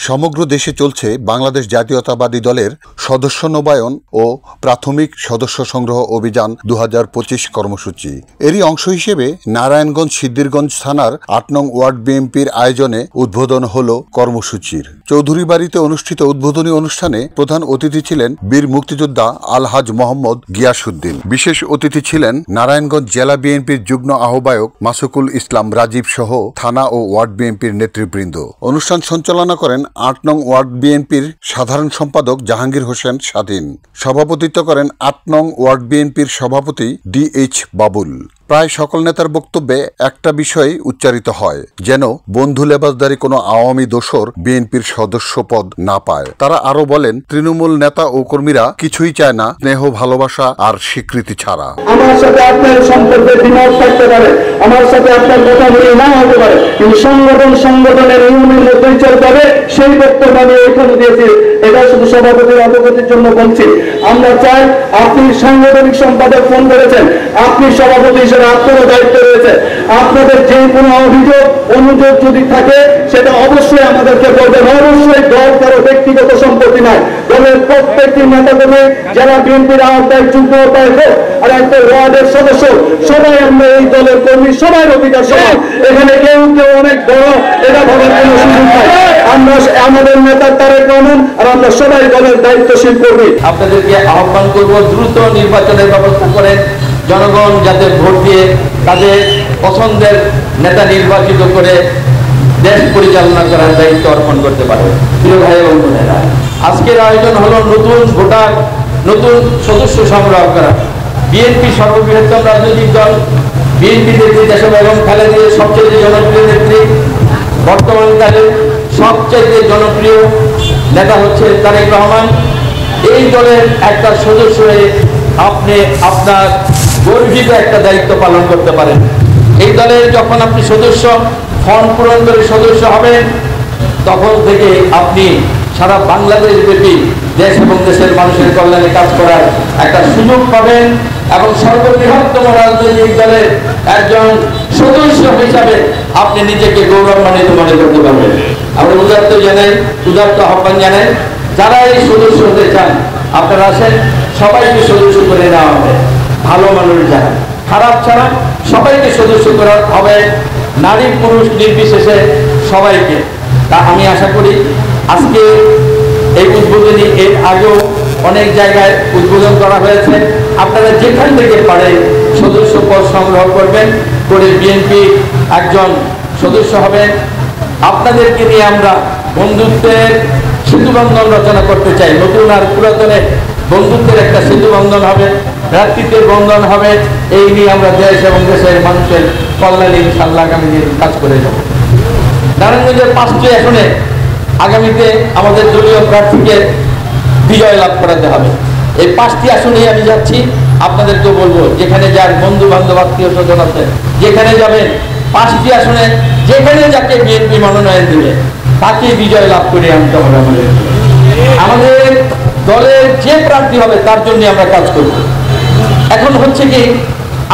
সমগ্র দেশে চলছে বাংলাদেশ জাতীয়তাবাদী দলের সদস্য নবায়ন ও প্রাথমিক সদস্য সংগ্রহ অভিযান 2025 কর্মসূচি। এরই অংশ হিসেবে নারায়ণগঞ্জ সিদ্ধিরগঞ্জ থানার ৮ নং ওয়ার্ড বিএনপির আয়োজনে উদ্বোধন হল কর্মসূচির। চৌধুরীবাড়িতে অনুষ্ঠিত উদ্বোধনী অনুষ্ঠানে প্রধান অতিথি ছিলেন বীর মুক্তিযোদ্ধা আলহাজ মোহাম্মদ গিয়াসউদ্দিন। বিশেষ অতিথি ছিলেন নারায়ণগঞ্জ জেলা বিএনপির যুগ্ম আহ্বায়ক মাসুকুল ইসলাম রাজীব সহ থানা ও ওয়ার্ড বিএনপির নেতৃবৃন্দ। অনুষ্ঠান সঞ্চালনা করেন ৮ নং ওয়ার্ড বিএনপির সাধারণ সম্পাদক জাহাঙ্গীর হোসেন স্বাধীন। সভাপতিত্ব করেন ৮ নং ওয়ার্ড বিএনপির সভাপতি DH বাবুল। প্রায় সকল নেতার বক্তব্যে একটা বিষয় উচ্চারিত হয়, যেন বন্ধু লেবাসদারি কোনো আওয়ামী দোসর বিএনপির সদস্য পদ না পায়। তারা আরো বলেন, তৃণমূল নেতা ও কর্মীরা কিছুই চায় না স্নেহ, ভালোবাসা আর স্বীকৃতি ছাড়া। আমার সাথে আপনার সম্পর্কে দ্বিমত থাকতে পারে, আমার সাথে আপনার কথা বলে না হতে পারে, কিন্তু সংগঠনের নিয়মের মধ্যেই চলতে হবে, সেই বক্তব্য আমি এখানে দিয়েছি। এটা শুধু সভাপতির অবগতির জন্য বলছি। আমরা চাই, আপনি সাংগঠনিক সম্পাদক ফোন করেছেন, আপনি সভাপতি হিসেবে আপনারও দায়িত্ব রয়েছে। আপনাদের যে কোনো অভিযোগ অনুযোগ যদি থাকে সেটা অবশ্যই আমাদেরকে বলবেন। অবশ্যই দল কারো ব্যক্তিগত সম্পত্তি নয়। দলের প্রত্যেকটি নেতাকর্মী যারা বিএনপির আওতায় যুগ্ম আহ্বায়ক আর একটা ওয়ার্ডের সদস্য, সবাই আমরা এই দলের কর্মী, সবার অধিকার সমান। এখানে কেউ অনেক বড় এটা ভাবার কোনো সুযোগ নাই। আমরা আমাদের নেতা তারেক রহমান আর আমরা সবাই দলের দায়িত্বশীল কর্মী। আপনাদেরকে আহ্বান করব, দ্রুত নির্বাচনের ব্যবস্থা করেন। জনগণ যাতে ভোট দিয়ে তাদের পছন্দের নেতা নির্বাচিত করে দেশ পরিচালনা করার দায়িত্ব অর্পণ করতে পারে। প্রিয় ভাই ও বোনেরা, আজকের আয়োজন হলো নতুন ভোটার, নতুন সদস্য সংগ্রহ করা। বিএনপি সর্ববৃহত্তম রাজনৈতিক দল। বিএনপি নেত্রী দেশ বেগম খালেদা সবচেয়ে জনপ্রিয় নেত্রী। বর্তমানকালে সবচেয়ে জনপ্রিয় নেতা হচ্ছে তারেক রহমান। এই দলের একটা সদস্য হয়ে আপনি আপনার গর্বিত একটা দায়িত্ব পালন করতে পারেন। এই দলের যখন আপনি সদস্য ফর্ম পূরণ করে সদস্য হবেন, তখন থেকে আপনি সারা বাংলাদেশ ব্যাপী দেশ এবং দেশের মানুষের কল্যাণে কাজ করার একটা সুযোগ পাবেন এবং সর্ববৃহত্তম রাজনৈতিক দলের একজন সদস্য হিসাবে আপনি নিজেকে গৌরবান্বিত মনে করতে পারবেন। আমরা উদাত্ত আহ্বান জানাই, যারা এই সদস্য হতে চান আপনারা আসেন, সবাইকে সদস্য করে নেওয়া হবে। ভালো মানুষ যারা, খারাপ ছাড়া সবাইকে সদস্য করা হবে, নারী পুরুষ নির্বিশেষে সবাইকে। তা আমি আশা করি আজকে এই উদ্বোধনী, এর আগেও অনেক জায়গায় উদ্বোধন করা হয়েছে। আপনারা যেখান থেকে পারেন সদস্য পদ সংগ্রহ করবেন, করে বিএনপি একজন সদস্য হবেন। আপনাদেরকে নিয়ে আমরা বন্ধুত্বের সেতুবন্ধন রচনা করতে চাই। নতুন আর পুরাতনে বন্ধুত্বের একটা সেতুবন্ধন হবে, ভ্রাতৃত্বের বন্ধন হবে। এই নিয়ে আমরা দেশ এবং দেশের মানুষের কল্যাণে ইনশাআল্লাহ আগামী দিন কাজ করে যাব। নারায়ণগঞ্জের 5টি আসনে আগামীতে আমাদের দলীয় প্রার্থীকে বিজয় লাভ করাতে হবে। এই 5টি আসনেই আমি যাচ্ছি, আপনাদেরকেও বলবো, যেখানে যার বন্ধু বান্ধব আত্মীয় স্বজন আছে, যেখানে যাবেন 5টি আসনে যেখানে যাকে বিএনপি মনোনয়ন দিবে তাকে বিজয় লাভ করে আনতে হবে। আমাদের দলের যে প্রার্থী হবে তার জন্য আমরা কাজ করব। এখন হচ্ছে কি,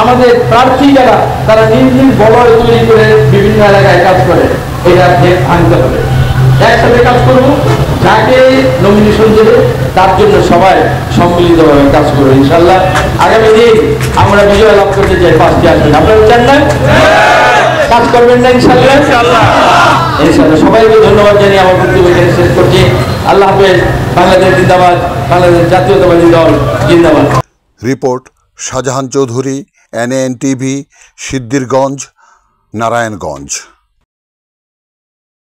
আমাদের প্রার্থী যারা, তারা নিজ নিজ বলয় তৈরি করে বিভিন্ন এলাকায় কাজ করে, এটা আনতে হবে। একসাথে কাজ করব, যাকে নমিনেশন দেবে তার জন্য সবাই সম্মিলিতভাবে কাজ করবো। ইনশাল্লাহ আগামী দিন আমরা বিজয় লাভ করতে চাই 5টি আসন। আপনারা চান না? কাজ করবেন না ইনশাল্লাহ? ইনশাল্লাহ। সবাইকে ধন্যবাদ জানিয়ে আমার বক্তব্য এখানে শেষ করছি। আল্লাহ হাফেজ। বাংলাদেশ জিন্দাবাদ, বাংলাদেশ জাতীয়তাবাদী দল জিন্দাবাদ। Report Shahjahan Chowdhury, NAN TV, Siddhirganj, Narayanganj.